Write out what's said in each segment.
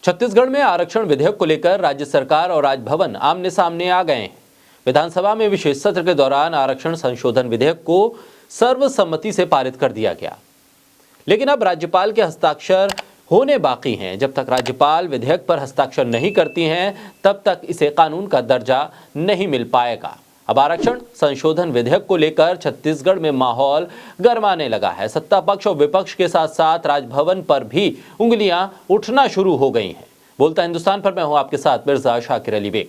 छत्तीसगढ़ में आरक्षण विधेयक को लेकर राज्य सरकार और राजभवन आमने सामने आ गए हैं। विधानसभा में विशेष सत्र के दौरान आरक्षण संशोधन विधेयक को सर्वसम्मति से पारित कर दिया गया, लेकिन अब राज्यपाल के हस्ताक्षर होने बाकी हैं। जब तक राज्यपाल विधेयक पर हस्ताक्षर नहीं करती हैं, तब तक इसे कानून का दर्जा नहीं मिल पाएगा। अब आरक्षण संशोधन विधेयक को लेकर छत्तीसगढ़ में माहौल गरमाने लगा है। सत्ता पक्ष और विपक्ष के साथ साथ राजभवन पर भी उंगलियां उठना शुरू हो गई हैं। बोलता हिंदुस्तान पर मैं हूं आपके साथ मिर्जा शाकिर अली बेग।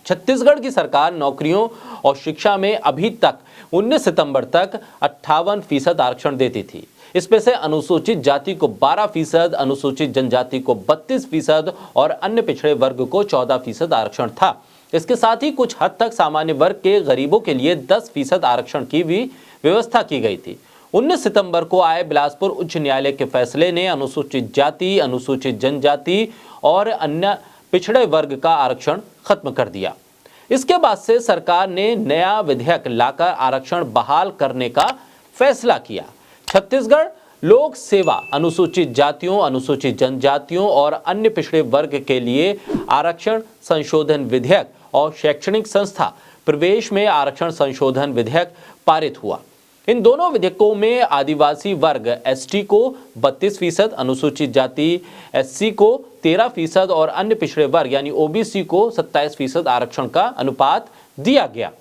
छत्तीसगढ़ की सरकार नौकरियों और शिक्षा में अभी तक 19 सितंबर तक 58% आरक्षण देती थी। इसमें से अनुसूचित जाति को 12%, अनुसूचित जनजाति को 32% और अन्य पिछड़े वर्ग को 14% आरक्षण था। इसके साथ ही कुछ हद तक सामान्य वर्ग के गरीबों के लिए 10% आरक्षण की भी व्यवस्था की गई थी। 19 सितंबर को आए बिलासपुर उच्च न्यायालय के फैसले ने अनुसूचित जाति, अनुसूचित जनजाति और अन्य पिछड़े वर्ग का आरक्षण खत्म कर दिया। इसके बाद से सरकार ने नया विधेयक लाकर आरक्षण बहाल करने का फैसला किया। छत्तीसगढ़ लोक सेवा अनुसूचित जातियों, अनुसूचित जनजातियों और अन्य पिछड़े वर्ग के लिए आरक्षण संशोधन विधेयक और शैक्षणिक संस्था प्रवेश में आरक्षण संशोधन विधेयक पारित हुआ। इन दोनों विधेयकों में आदिवासी वर्ग एसटी को 32%, अनुसूचित जाति एससी को 13% और अन्य पिछड़े वर्ग यानी ओबीसी को 27% आरक्षण का अनुपात दिया गया।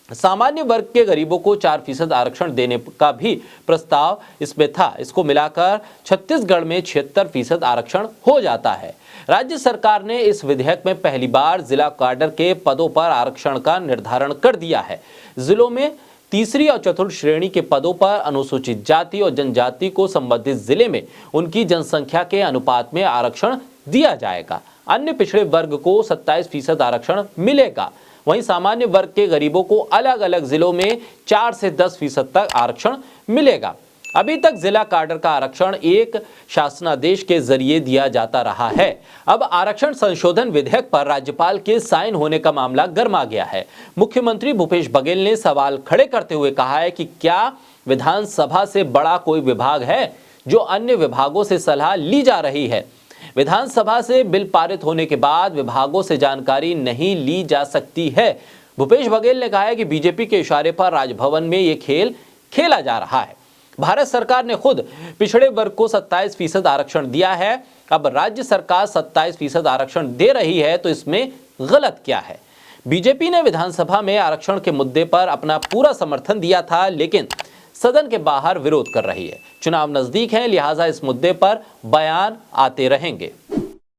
सामान्य वर्ग के गरीबों को 4% आरक्षण देने का भी प्रस्ताव इसमें था। इसको मिलाकर छत्तीसगढ़ में 76% आरक्षण हो जाता है। राज्य सरकार ने इस विधेयक में पहली बार जिला कैडर के पदों पर आरक्षण का निर्धारण कर दिया है। जिलों में तीसरी और चतुर्थ श्रेणी के पदों पर अनुसूचित जाति और जनजाति को संबंधित जिले में उनकी जनसंख्या के अनुपात में आरक्षण दिया जाएगा। अन्य पिछड़े वर्ग को 27% आरक्षण मिलेगा। वहीं सामान्य वर्ग के गरीबों को अलग अलग जिलों में 4 से 10% तक आरक्षण मिलेगा। अभी तक जिला कैडर का आरक्षण एक शासनादेश के जरिए दिया जाता रहा है। अब आरक्षण संशोधन विधेयक पर राज्यपाल के साइन होने का मामला गर्मा गया है। मुख्यमंत्री भूपेश बघेल ने सवाल खड़े करते हुए कहा है कि क्या विधानसभा से बड़ा कोई विभाग है जो अन्य विभागों से सलाह ली जा रही है? विधानसभा से बिल पारित होने के बाद विभागों से जानकारी नहीं ली जा सकती है। भूपेश बघेल ने कहा है कि बीजेपी के इशारे पर राजभवन में ये खेल खेला जा रहा है। भारत सरकार ने खुद पिछड़े वर्ग को 27% आरक्षण दिया है। अब राज्य सरकार 27% आरक्षण दे रही है, तो इसमें गलत क्या है? बीजेपी ने विधानसभा में आरक्षण के मुद्दे पर अपना पूरा समर्थन दिया था, लेकिन सदन के बाहर विरोध कर रही है। चुनाव नजदीक है, लिहाजा इस मुद्दे पर बयान आते रहेंगे।